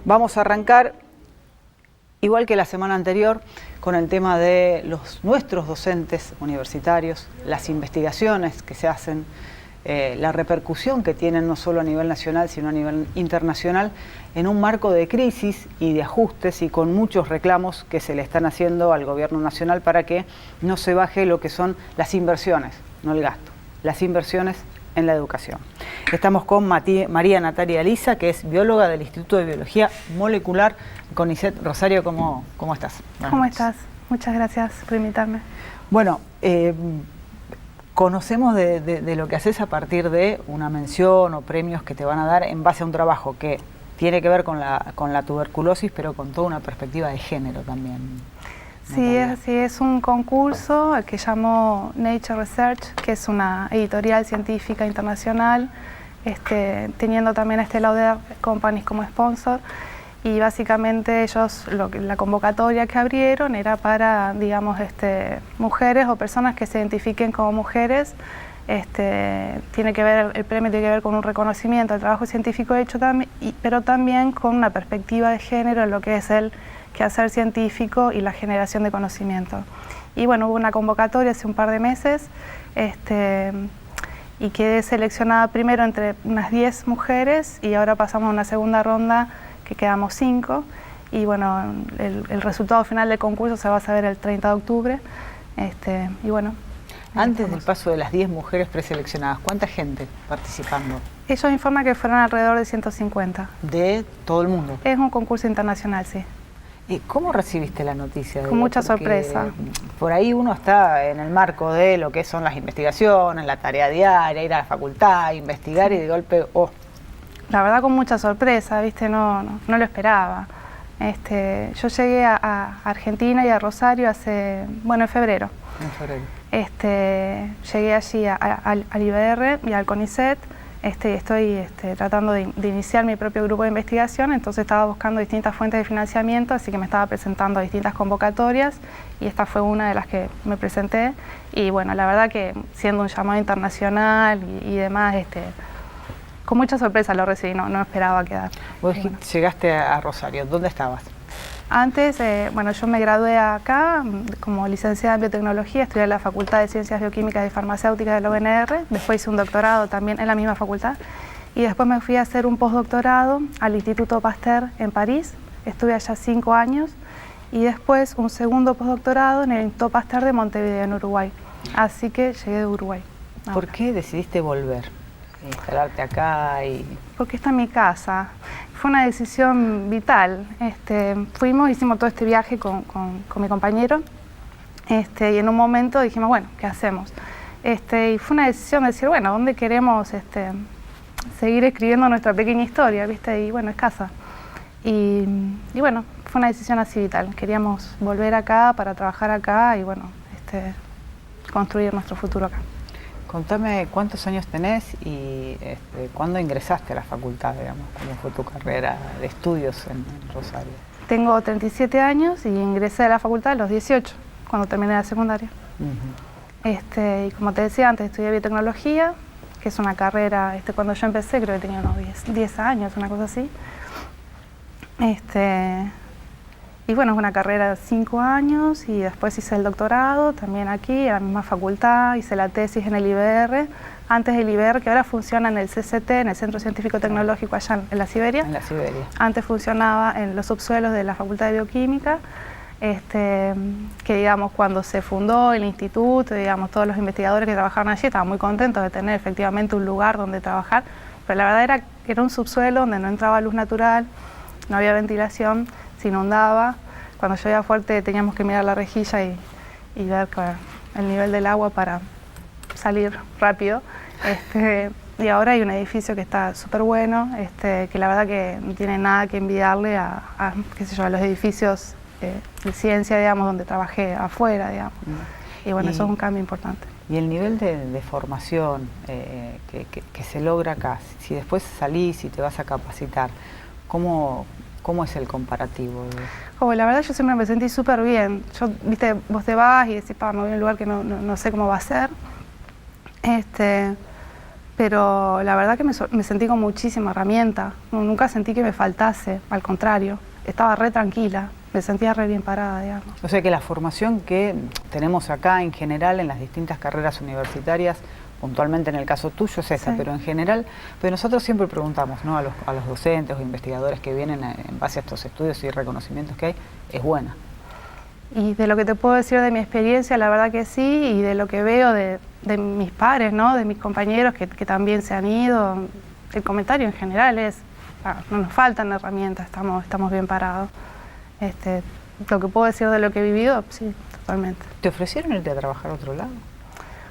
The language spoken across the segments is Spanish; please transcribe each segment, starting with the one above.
Vamos a arrancar, igual que la semana anterior, con el tema de nuestros docentes universitarios, las investigaciones que se hacen, la repercusión que tienen no solo a nivel nacional, sino a nivel internacional, en un marco de crisis y de ajustes y con muchos reclamos que se le están haciendo al gobierno nacional para que no se baje lo que son las inversiones, no el gasto, las inversiones en la educación. Estamos con María Natalia Liza, que es bióloga del Instituto de Biología Molecular CONICET. Rosario, ¿cómo estás? ¿Cómo estás? Muchas gracias por invitarme. Bueno, conocemos de lo que haces a partir de una mención o premios que te van a dar en base a un trabajo que tiene que ver con la tuberculosis, pero con toda una perspectiva de género también. Sí, es un concurso que llamó Nature Research, que es una editorial científica internacional, teniendo también a Estée Lauder Companies como sponsor, y básicamente ellos, la convocatoria que abrieron era para, digamos, mujeres o personas que se identifiquen como mujeres. El premio tiene que ver con un reconocimiento del trabajo científico hecho también, pero también con una perspectiva de género en lo que es el quehacer científico y la generación de conocimiento. Y bueno, hubo una convocatoria hace un par de meses y quedé seleccionada primero entre unas 10 mujeres y ahora pasamos a una segunda ronda que quedamos 5 y bueno, el resultado final del concurso se va a saber el 30 de octubre y bueno. Antes del paso de las 10 mujeres preseleccionadas, ¿cuánta gente participando? Ellos informan que fueron alrededor de 150. ¿De todo el mundo? Es un concurso internacional, sí. ¿Cómo recibiste la noticia? Con mucha sorpresa. Por ahí uno está en el marco de lo que son las investigaciones, la tarea diaria, ir a la facultad, investigar, sí. Y de golpe, ¡oh! La verdad con mucha sorpresa, ¿viste? No lo esperaba. Yo llegué a Argentina y a Rosario en febrero. En febrero. Llegué allí al IBR y al CONICET. Estoy tratando de iniciar mi propio grupo de investigación, entonces estaba buscando distintas fuentes de financiamiento, así que me estaba presentando a distintas convocatorias y esta fue una de las que me presenté. Y bueno, la verdad que siendo un llamado internacional y demás, con mucha sorpresa lo recibí, no esperaba quedar. Vos llegaste a Rosario, ¿dónde estabas? Antes, yo me gradué acá como licenciada en biotecnología, estudié en la Facultad de Ciencias Bioquímicas y Farmacéuticas de la UNR, después hice un doctorado también en la misma facultad y después me fui a hacer un postdoctorado al Instituto Pasteur en París, estuve allá 5 años y después un segundo postdoctorado en el Instituto Pasteur de Montevideo, en Uruguay, así que llegué de Uruguay. ¿Por qué decidiste volver? Instalarte acá Porque esta es mi casa. Fue una decisión vital. Hicimos todo este viaje con mi compañero y en un momento dijimos, bueno, ¿qué hacemos? Y fue una decisión de decir, bueno, ¿dónde queremos seguir escribiendo nuestra pequeña historia? ¿Viste? Y bueno, es casa. Y bueno, fue una decisión así vital. Queríamos volver acá para trabajar acá y bueno, construir nuestro futuro acá. Contame cuántos años tenés y cuándo ingresaste a la facultad, digamos, cómo fue tu carrera de estudios en Rosario. Tengo 37 años y ingresé a la facultad a los 18, cuando terminé la secundaria. Y como te decía antes, estudié biotecnología, que es una carrera, cuando yo empecé creo que tenía unos 10 años, una cosa así. Y bueno, es una carrera de 5 años y después hice el doctorado también aquí, en la misma facultad, hice la tesis en el IBR, antes del IBR, que ahora funciona en el CCT, en el Centro Científico Tecnológico allá en la Siberia. En la Siberia. Antes funcionaba en los subsuelos de la Facultad de Bioquímica, que digamos cuando se fundó el instituto, digamos todos los investigadores que trabajaban allí estaban muy contentos de tener efectivamente un lugar donde trabajar, pero la verdad era un subsuelo donde no entraba luz natural, no había ventilación, se inundaba, cuando llovía fuerte teníamos que mirar la rejilla y ver el nivel del agua para salir rápido. Y ahora hay un edificio que está súper bueno, que la verdad que no tiene nada que envidiarle a los edificios de ciencia, digamos, donde trabajé afuera, digamos. Y bueno, eso es un cambio importante. Y el nivel de formación que se logra acá, si después salís y te vas a capacitar, ¿cómo es el comparativo? La verdad yo siempre me sentí súper bien. Vos te vas y decís, me voy a un lugar que no sé cómo va a ser. pero la verdad que me sentí con muchísima herramienta. Nunca sentí que me faltase, al contrario, estaba re tranquila, me sentía re bien parada, digamos. O sea que la formación que tenemos acá en general en las distintas carreras universitarias, puntualmente en el caso tuyo es esa, sí, pero en general, pero nosotros siempre preguntamos, ¿no?, a los docentes o investigadores que vienen en base a estos estudios y reconocimientos que hay, ¿es buena? Y de lo que te puedo decir de mi experiencia, la verdad que sí, y de lo que veo de mis pares, ¿no?, de mis compañeros que también se han ido, el comentario en general es, no nos faltan herramientas, estamos bien parados. Lo que puedo decir de lo que he vivido, sí, totalmente. ¿Te ofrecieron irte a trabajar a otro lado?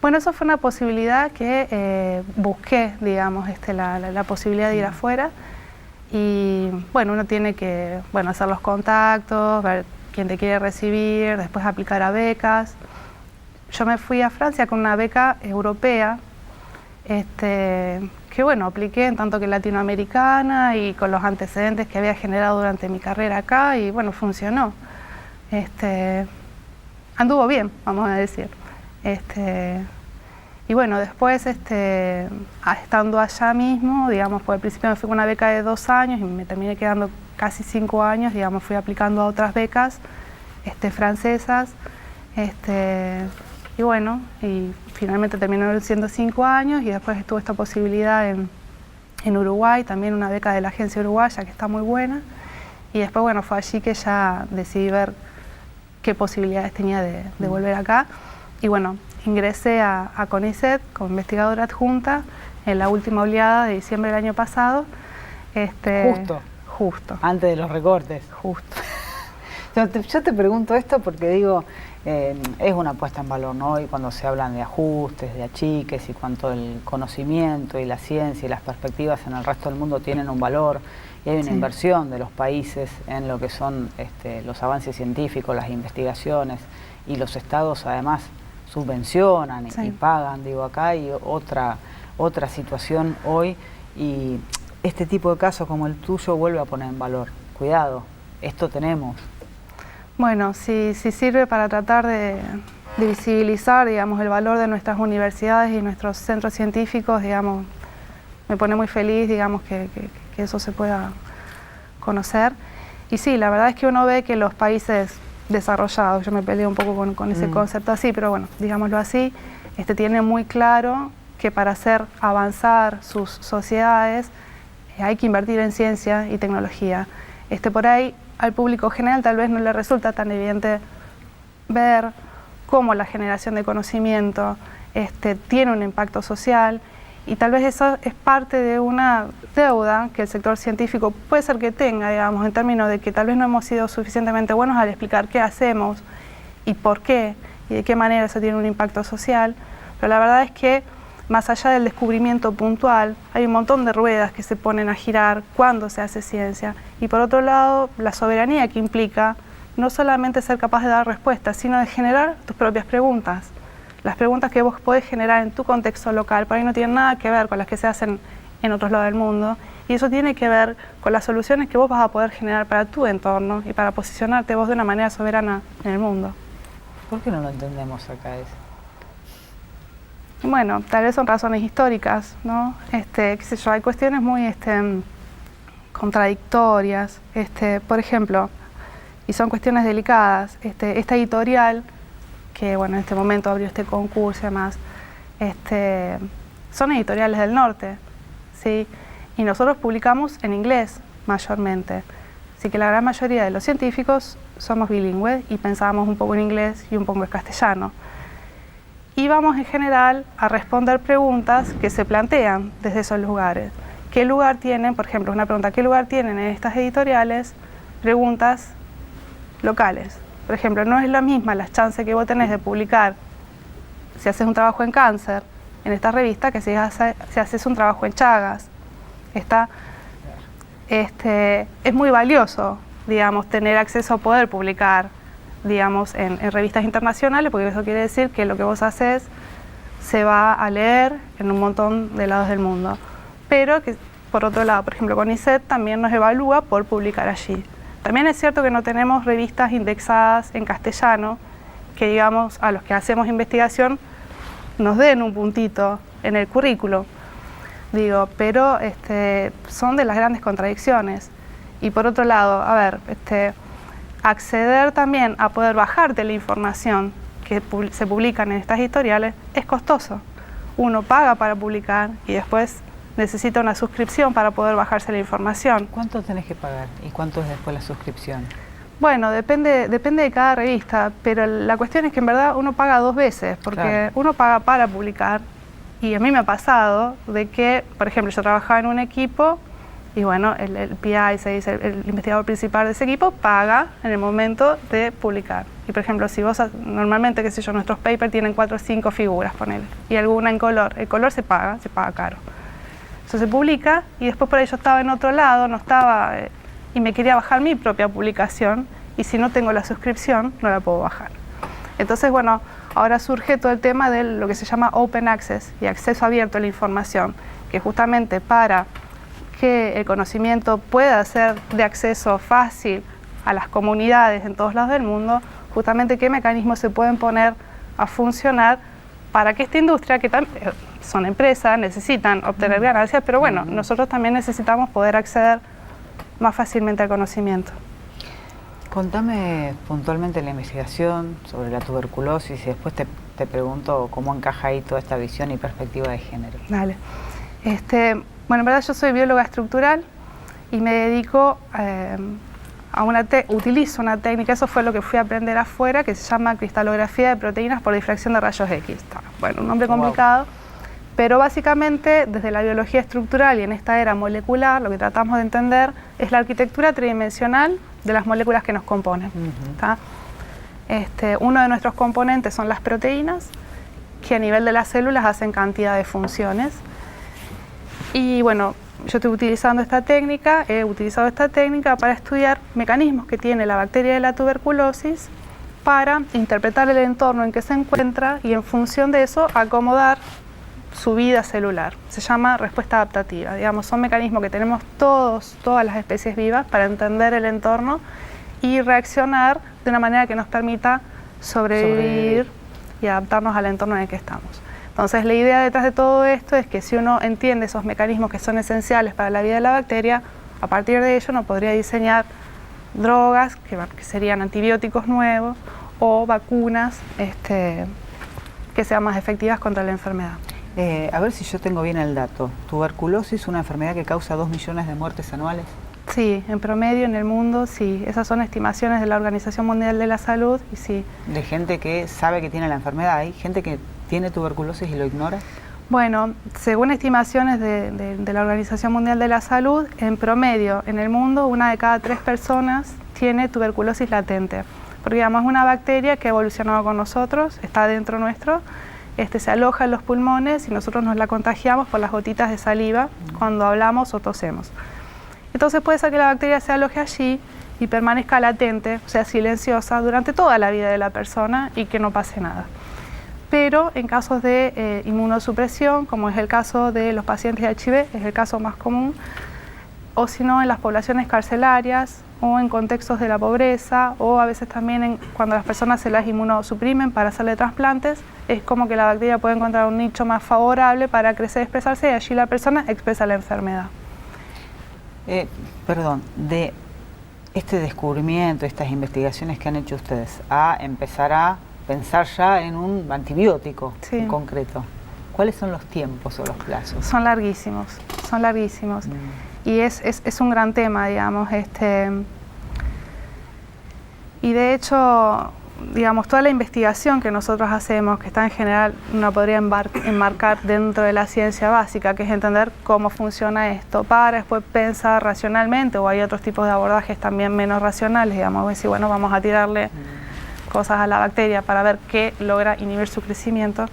Bueno, eso fue una posibilidad que busqué, digamos, la posibilidad de ir afuera. Y bueno, uno tiene que hacer los contactos, ver quién te quiere recibir, después aplicar a becas. Yo me fui a Francia con una beca europea, que bueno, apliqué en tanto que latinoamericana y con los antecedentes que había generado durante mi carrera acá y bueno, funcionó. Anduvo bien, vamos a decir. Y bueno, después estando allá mismo, digamos, pues al principio me fui con una beca de 2 años y me terminé quedando casi 5 años, digamos, fui aplicando a otras becas francesas, y bueno, y finalmente terminaron siendo 5 años y después estuvo esta posibilidad en Uruguay, también una beca de la agencia uruguaya que está muy buena, y después bueno, fue allí que ya decidí ver qué posibilidades tenía de volver acá, y bueno, ingresé a CONICET como investigadora adjunta en la última oleada de diciembre del año pasado. Justo. Antes de los recortes. Justo. Yo te pregunto esto porque digo, es una puesta en valor, ¿no? Y cuando se hablan de ajustes, de achiques y cuánto el conocimiento y la ciencia y las perspectivas en el resto del mundo tienen un valor y hay una inversión de los países en lo que son los avances científicos, las investigaciones y los estados además subvencionan y pagan, digo, acá hay otra situación hoy y este tipo de casos como el tuyo vuelve a poner en valor. Cuidado, esto tenemos. Bueno, si sirve para tratar de visibilizar, digamos, el valor de nuestras universidades y nuestros centros científicos, digamos, me pone muy feliz, digamos, que eso se pueda conocer. Y sí, la verdad es que uno ve que los países desarrollados, yo me peleé un poco con ese concepto así, pero bueno, digámoslo así, tienen muy claro que para hacer avanzar sus sociedades hay que invertir en ciencia y tecnología. Por ahí al público general tal vez no le resulta tan evidente ver cómo la generación de conocimiento tiene un impacto social y tal vez eso es parte de una deuda que el sector científico puede ser que tenga, digamos, en términos de que tal vez no hemos sido suficientemente buenos al explicar qué hacemos y por qué y de qué manera eso tiene un impacto social, pero la verdad es que más allá del descubrimiento puntual, hay un montón de ruedas que se ponen a girar cuando se hace ciencia. Y por otro lado, la soberanía que implica no solamente ser capaz de dar respuestas, sino de generar tus propias preguntas. Las preguntas que vos podés generar en tu contexto local, por ahí no tienen nada que ver con las que se hacen en otros lados del mundo. Y eso tiene que ver con las soluciones que vos vas a poder generar para tu entorno y para posicionarte vos de una manera soberana en el mundo. ¿Por qué no lo entendemos acá eso? Bueno, tal vez son razones históricas, ¿no? Qué sé yo, hay cuestiones muy contradictorias, por ejemplo, y son cuestiones delicadas. Esta editorial, que bueno, en este momento abrió este concurso y demás, son editoriales del norte, ¿sí? Y nosotros publicamos en inglés mayormente. Así que la gran mayoría de los científicos somos bilingües y pensamos un poco en inglés y un poco en castellano. Y vamos en general a responder preguntas que se plantean desde esos lugares. ¿Qué lugar tienen, por ejemplo, una pregunta, qué lugar tienen en estas editoriales preguntas locales? Por ejemplo, no es la misma las chances que vos tenés de publicar si haces un trabajo en cáncer en esta revista que si haces un trabajo en Chagas. Es muy valioso, digamos, tener acceso a poder publicar, digamos, en revistas internacionales, porque eso quiere decir que lo que vos haces se va a leer en un montón de lados del mundo. Pero que, por otro lado, por ejemplo, CONICET también nos evalúa por publicar allí. También es cierto que no tenemos revistas indexadas en castellano, que digamos, a los que hacemos investigación nos den un puntito en el currículo. digo, pero son de las grandes contradicciones. Y por otro lado, a ver, acceder también a poder bajarte la información que se publican en estas editoriales es costoso. Uno paga para publicar y después necesita una suscripción para poder bajarse la información. ¿Cuánto tenés que pagar y cuánto es después la suscripción? Bueno, depende de cada revista, pero la cuestión es que en verdad uno paga dos veces, porque claro, uno paga para publicar y a mí me ha pasado de que, por ejemplo, yo trabajaba en un equipo y bueno, el PI, se dice, el investigador principal de ese equipo, paga en el momento de publicar. Y por ejemplo, si vos, normalmente, qué sé yo, nuestros papers tienen 4 o 5 figuras, ponele, y alguna en color. El color se paga caro. Eso se publica y después por ahí yo estaba en otro lado, no estaba, y me quería bajar mi propia publicación, y si no tengo la suscripción, no la puedo bajar. Entonces, bueno, ahora surge todo el tema de lo que se llama Open Access y acceso abierto a la información, que justamente para que el conocimiento pueda ser de acceso fácil a las comunidades en todos lados del mundo, justamente qué mecanismos se pueden poner a funcionar para que esta industria, que también son empresas, necesitan obtener ganancias, pero bueno, nosotros también necesitamos poder acceder más fácilmente al conocimiento. Contame puntualmente la investigación sobre la tuberculosis y después te pregunto cómo encaja ahí toda esta visión y perspectiva de género. Dale. Bueno, en verdad yo soy bióloga estructural y me dedico utilizo una técnica, eso fue lo que fui a aprender afuera, que se llama cristalografía de proteínas por difracción de rayos X. Bueno, un nombre complicado, pero básicamente desde la biología estructural y en esta era molecular, lo que tratamos de entender es la arquitectura tridimensional de las moléculas que nos componen. Uno de nuestros componentes son las proteínas, que a nivel de las células hacen cantidad de funciones. Y bueno, yo estoy utilizando esta técnica, he utilizado esta técnica para estudiar mecanismos que tiene la bacteria de la tuberculosis para interpretar el entorno en que se encuentra y en función de eso acomodar su vida celular. Se llama respuesta adaptativa. Digamos, son mecanismos que tenemos todas las especies vivas para entender el entorno y reaccionar de una manera que nos permita sobrevivir y adaptarnos al entorno en el que estamos. Entonces, la idea detrás de todo esto es que si uno entiende esos mecanismos que son esenciales para la vida de la bacteria, a partir de ello uno podría diseñar drogas que serían antibióticos nuevos o vacunas que sean más efectivas contra la enfermedad. A ver si yo tengo bien el dato. ¿Tuberculosis es una enfermedad que causa 2 millones de muertes anuales? Sí, en promedio en el mundo, sí. Esas son estimaciones de la Organización Mundial de la Salud y sí. ¿De gente que sabe que tiene la enfermedad? ¿Hay gente que tiene tuberculosis y lo ignora? Bueno, según estimaciones de la Organización Mundial de la Salud, en promedio en el mundo 1 de cada 3 personas tiene tuberculosis latente. Porque digamos, es una bacteria que ha evolucionado con nosotros, está dentro nuestro, se aloja en los pulmones y nosotros nos la contagiamos por las gotitas de saliva cuando hablamos o tosemos. Entonces puede ser que la bacteria se aloje allí y permanezca latente, o sea, silenciosa, durante toda la vida de la persona y que no pase nada. Pero en casos de inmunosupresión, como es el caso de los pacientes de HIV, es el caso más común, o si no en las poblaciones carcelarias o en contextos de la pobreza o a veces también cuando las personas se las inmunosuprimen para hacerle trasplantes, es como que la bacteria puede encontrar un nicho más favorable para crecer y expresarse y allí la persona expresa la enfermedad. Perdón, de este descubrimiento, estas investigaciones que han hecho ustedes, a empezar a pensar ya en un antibiótico en concreto, ¿cuáles son los tiempos o los plazos? Son larguísimos, son larguísimos. Y es un gran tema, digamos. Y de hecho, digamos, toda la investigación que nosotros hacemos, que está en general, uno podría enmarcar dentro de la ciencia básica, que es entender cómo funciona esto, para después pensar racionalmente, o hay otros tipos de abordajes también menos racionales, digamos, decir, bueno, vamos a tirarle cosas a la bacteria para ver qué logra inhibir su crecimiento,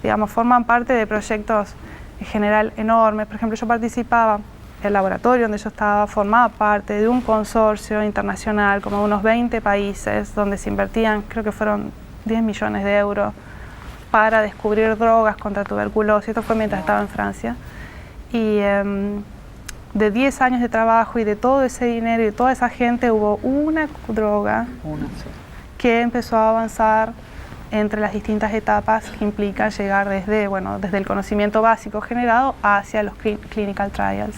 digamos, forman parte de proyectos en general enormes. Por ejemplo, yo participaba, el laboratorio donde yo estaba formaba parte de un consorcio internacional, como unos 20 países, donde se invertían, creo que fueron 10 millones de euros, para descubrir drogas contra tuberculosis. Esto fue mientras estaba en Francia. Y de 10 años de trabajo y de todo ese dinero y de toda esa gente, hubo una droga que empezó a avanzar entre las distintas etapas que implica llegar desde, bueno, desde el conocimiento básico generado hacia los clinical trials.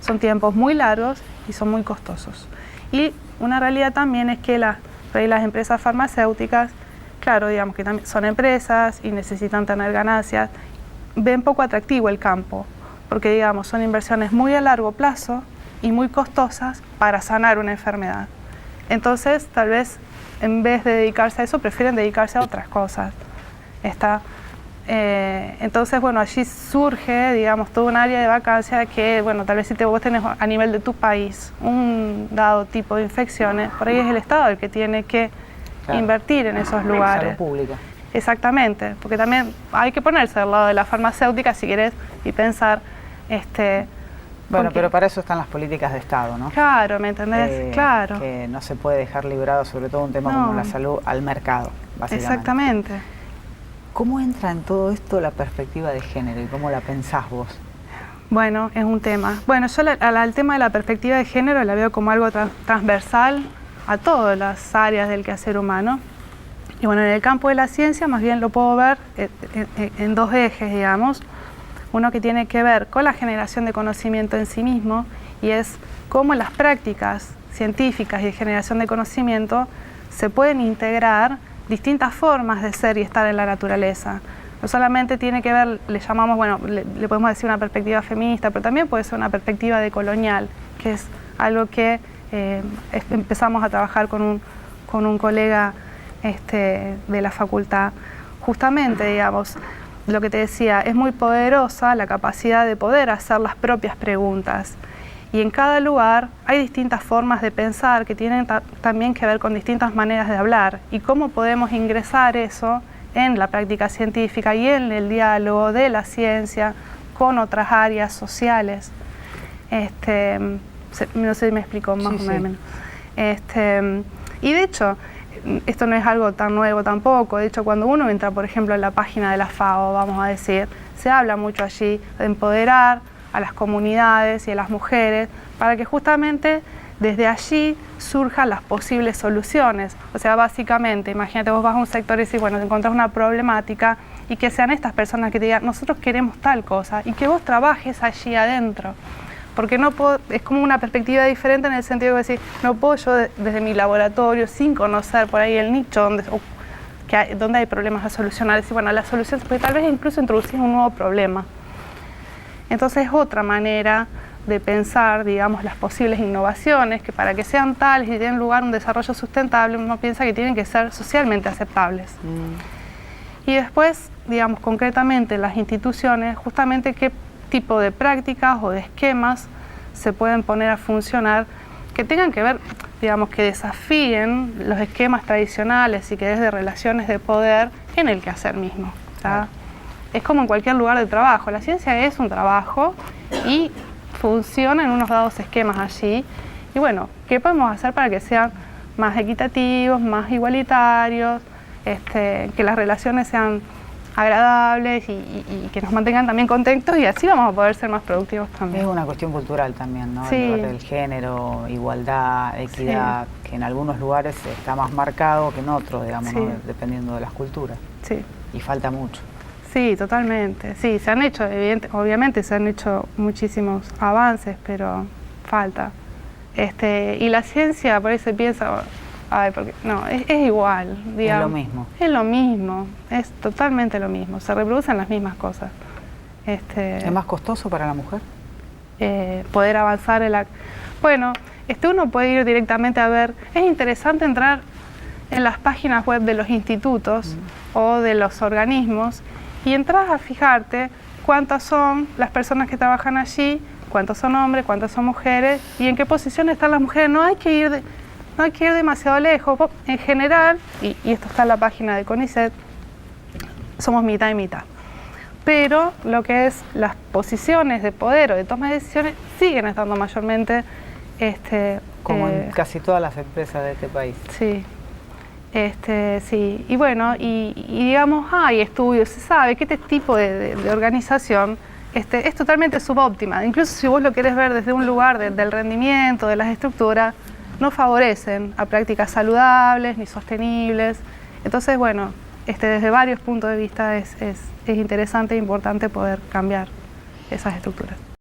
Son tiempos muy largos y son muy costosos. Y una realidad también es que las empresas farmacéuticas, claro, digamos que también son empresas y necesitan tener ganancias, ven poco atractivo el campo, porque digamos son inversiones muy a largo plazo y muy costosas para sanar una enfermedad. Entonces, tal vez en vez de dedicarse a eso, prefieren dedicarse a otras cosas. Entonces, bueno, allí surge, digamos, todo un área de vacancia que, bueno, tal vez si vos tenés a nivel de tu país un dado tipo de infecciones, por ahí es el Estado el que tiene que invertir en esos lugares. Salud pública. Exactamente, porque también hay que ponerse al lado de la farmacéutica si querés y pensar, bueno, pero para eso están las políticas de Estado, ¿no? Claro, ¿me entendés? Claro. Que no se puede dejar librado, sobre todo un tema como la salud, al mercado, básicamente. Exactamente. ¿Cómo entra en todo esto la perspectiva de género y cómo la pensás vos? Bueno, es un tema. Bueno, yo al tema de la perspectiva de género la veo como algo transversal a todas las áreas del quehacer humano. Y bueno, en el campo de la ciencia más bien lo puedo ver en dos ejes, digamos. Uno que tiene que ver con la generación de conocimiento en sí mismo y es cómo las prácticas científicas y de generación de conocimiento se pueden integrar distintas formas de ser y estar en la naturaleza. No solamente tiene que ver, le llamamos, bueno, le podemos decir una perspectiva feminista, pero también puede ser una perspectiva decolonial, que es algo que empezamos a trabajar con un colega de la facultad. Justamente, digamos, lo que te decía, es muy poderosa la capacidad de poder hacer las propias preguntas. Y en cada lugar hay distintas formas de pensar que tienen también que ver con distintas maneras de hablar. Y cómo podemos ingresar eso en la práctica científica y en el diálogo de la ciencia con otras áreas sociales. No sé si me explico más o menos. Y de hecho, esto no es algo tan nuevo tampoco. De hecho, cuando uno entra, por ejemplo, en la página de la FAO, vamos a decir, se habla mucho allí de empoderar a las comunidades y a las mujeres para que justamente desde allí surjan las posibles soluciones. O sea, básicamente, imagínate, vos vas a un sector y decís, bueno, te encontrás una problemática y que sean estas personas que te digan, nosotros queremos tal cosa y que vos trabajes allí adentro. Porque no puedo, es como una perspectiva diferente en el sentido de decir, no puedo yo desde mi laboratorio, sin conocer por ahí el nicho donde hay problemas a solucionar, decir, bueno, la solución, porque tal vez incluso introducís un nuevo problema. Entonces es otra manera de pensar, digamos, las posibles innovaciones, que para que sean tales y den lugar a un desarrollo sustentable, uno piensa que tienen que ser socialmente aceptables. Y después, digamos, concretamente las instituciones, justamente qué tipo de prácticas o de esquemas se pueden poner a funcionar que tengan que ver, digamos, que desafíen los esquemas tradicionales y que desde relaciones de poder en el quehacer mismo. Claro. Es como en cualquier lugar de trabajo, la ciencia es un trabajo y funciona en unos dados esquemas allí. Y bueno, ¿qué podemos hacer para que sean más equitativos, más igualitarios, que las relaciones sean agradables y que nos mantengan también contentos y así vamos a poder ser más productivos también? Es una cuestión cultural también, ¿no? Sí. El debate del género, igualdad, equidad, sí, que en algunos lugares está más marcado que en otros, digamos, sí, ¿no? Dependiendo de las culturas. Sí. Y falta mucho. Sí, totalmente. Sí, se han hecho, obviamente se han hecho muchísimos avances, pero falta. Y la ciencia, por ahí se piensa, ay, porque no, es igual, digamos. Es lo mismo. Es lo mismo, es totalmente lo mismo, se reproducen las mismas cosas. ¿Es más costoso para la mujer? Poder avanzar en la... Bueno, uno puede ir directamente a ver, es interesante entrar en las páginas web de los institutos o de los organismos y entras a fijarte cuántas son las personas que trabajan allí, cuántos son hombres, cuántas son mujeres y en qué posición están las mujeres. No hay que ir demasiado lejos. En general, y esto está en la página de CONICET, somos mitad y mitad. Pero lo que es las posiciones de poder o de toma de decisiones siguen estando mayormente... como en casi todas las empresas de este país. Sí. Sí, y bueno, y digamos, hay estudios, se sabe que este tipo de organización es totalmente subóptima. Incluso si vos lo querés ver desde un lugar del rendimiento, de las estructuras, no favorecen a prácticas saludables ni sostenibles. Entonces, bueno, desde varios puntos de vista es interesante e importante poder cambiar esas estructuras.